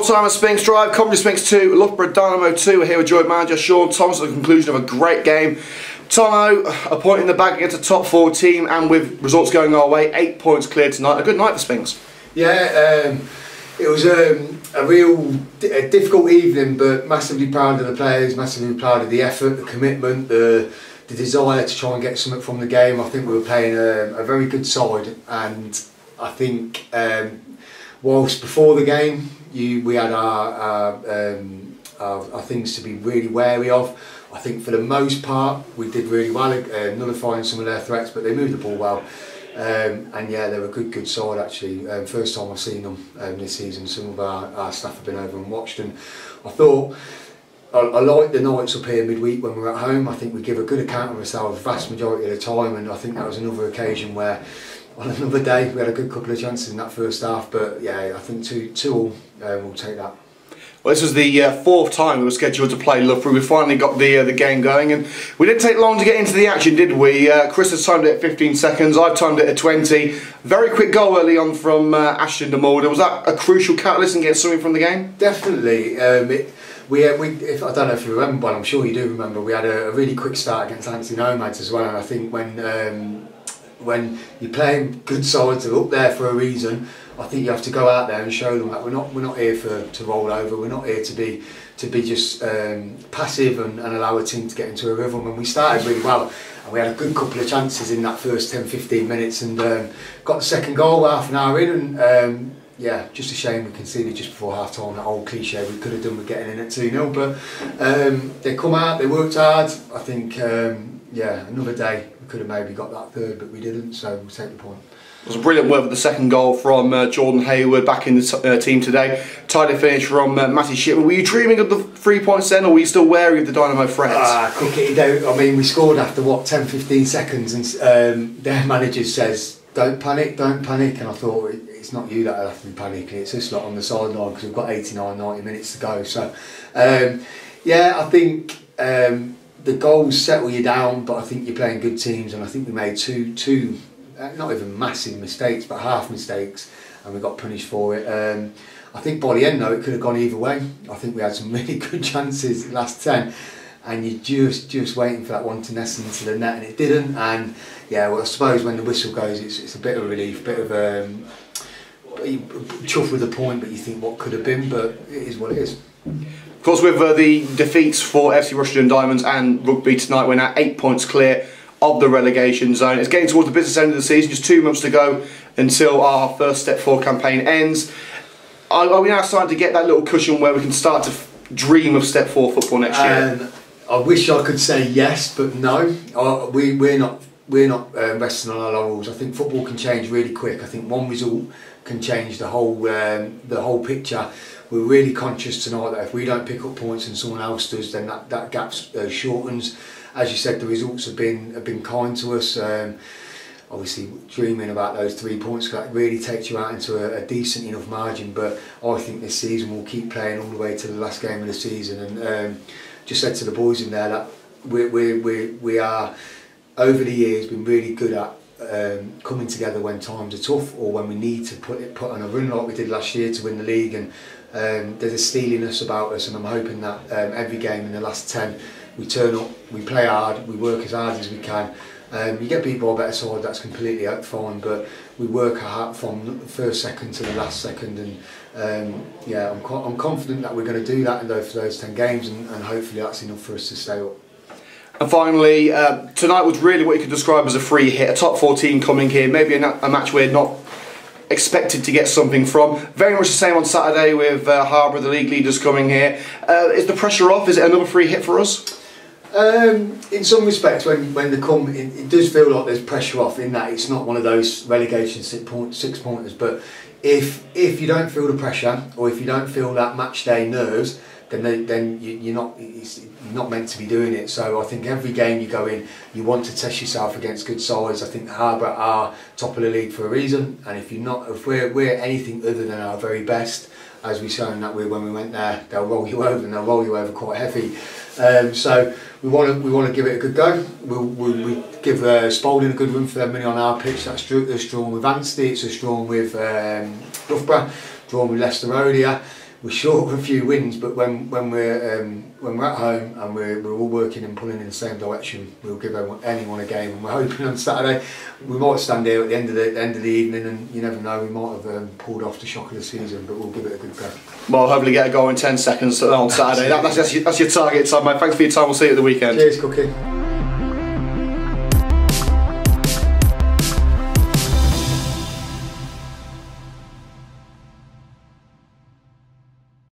time at Sphinx Drive, Coventry Sphinx 2, Loughborough Dynamo 2. We're here with Joint Manager Shaun Thomas at the conclusion of a great game. Tomo, a point in the bag against a top 4 team, and with results going our way, 8 points cleared tonight. A good night for Sphinx. Yeah, it was a real difficult evening, but massively proud of the players, massively proud of the effort, the commitment, the desire to try and get something from the game. I think we were playing a very good side, and I think whilst before the game we had our things to be really wary of, I think for the most part we did really well, nullifying some of their threats, but they moved the ball well. And yeah, they're a good side actually. First time I've seen them this season. Some of our staff have been over and watched, and I thought I liked the nights up here midweek when we were at home. I think we give a good account of ourselves the vast majority of the time, and I think that was another occasion where on another day we had a good couple of chances in that first half. But yeah, I think 2-2 we'll take that. Well, this was the 4th time we were scheduled to play Loughborough. We finally got the game going, and we didn't take long to get into the action, did we? Chris has timed it at 15 seconds, I've timed it at 20. Very quick goal early on from Ashton de Mulder. Was that a crucial catalyst in getting something from the game? Definitely. If I don't know if you remember, but I'm sure you do remember, we had a really quick start against Anthony Nomads as well, and I think when you're playing good sides that are up there for a reason, I think you have to go out there and show them that we're not here to roll over. We're not here to be just passive and allow a team to get into a rhythm. And we started really well, and we had a good couple of chances in that first 10-15 minutes, and got the second goal half an hour in, and yeah, just a shame we conceded just before half time. That old cliche we could have done with getting in at 2-0, but they come out, they worked hard. I think yeah, another day we could have maybe got that third, but we didn't, so we'll take the point. It was a brilliant work with the second goal from Jordan Hayward back in the team today. Tidy finish from Matty Shipman. Were you dreaming of the 3 points then, or were you still wary of the Dynamo threats? Quick, I mean, we scored after what, 10-15 seconds, and their manager says, don't panic, and I thought, it's not you that have to be panicking, it's this lot on the sideline, because we've got 89-90 minutes to go. So yeah, I think the goals settle you down, but I think you're playing good teams, and I think we made two not even massive mistakes, but half mistakes, and we got punished for it. I think by the end though, it could have gone either way. I think we had some really good chances last 10, and you're just waiting for that one to nest into the net, and it didn't. And yeah, well, I suppose when the whistle goes, it's a bit of relief, bit of chuff with the point, but you think what could have been, but it is what it is. Of course, with the defeats for FC Rushden Diamonds and Rugby tonight, we're now 8 points clear of the relegation zone. It's getting towards the business end of the season, just 2 months to go until our first Step 4 campaign ends. Are we now starting to get that little cushion where we can start to dream of Step 4 football next year? I wish I could say yes, but no. We're not resting on our laurels. I think football can change really quick. I think one result can change the whole picture. We're really conscious tonight that if we don't pick up points and someone else does, then that gap shortens. As you said, the results have been kind to us. Obviously, dreaming about those 3 points, that really takes you out into a decent enough margin. But I think this season we'll keep playing all the way to the last game of the season. And just said to the boys in there that we are over the years been really good at coming together when times are tough, or when we need to put on a run like we did last year to win the league. And there's a steeliness about us, and I'm hoping that every game in the last 10 we turn up, we play hard, we work as hard as we can. You get beat by a better side, that's completely fine, but we work hard from the first second to the last second, and yeah, I'm confident that we're going to do that for those 10 games, and hopefully that's enough for us to stay up. And finally, tonight was really what you could describe as a free hit, a top 4 team coming here, maybe a match we're not expected to get something from. Very much the same on Saturday with Harbour, the league leaders, coming here. Is the pressure off? Is it another free hit for us? In some respects, when they come, it does feel like there's pressure off, in that it's not one of those relegation 6 pointers. But if you don't feel the pressure, or if you don't feel that match day nerves, then you're not meant to be doing it. So I think every game you go in, you want to test yourself against good sides. I think Harbour are top of the league for a reason, and if we're anything other than our very best, as we shown that when we went there, they'll roll you over, and they'll roll you over quite heavy. So we want to give it a good go. We'll give Spalding a good run for their money on our pitch. That's drawn with Anstey, it's a drawn with Loughborough, drawn with Leicester Road here. we're short of a few wins, but when we're at home and we're all working and pulling in the same direction, we'll give anyone a game. And we're hoping on Saturday we might stand here at the end of the evening, and you never know, we might have pulled off the shock of the season, but we'll give it a good go. Well, hopefully get a goal in 10 seconds on Saturday. That's your target, Tom, mate. Thanks for your time. We'll see you at the weekend. Cheers, Cookie.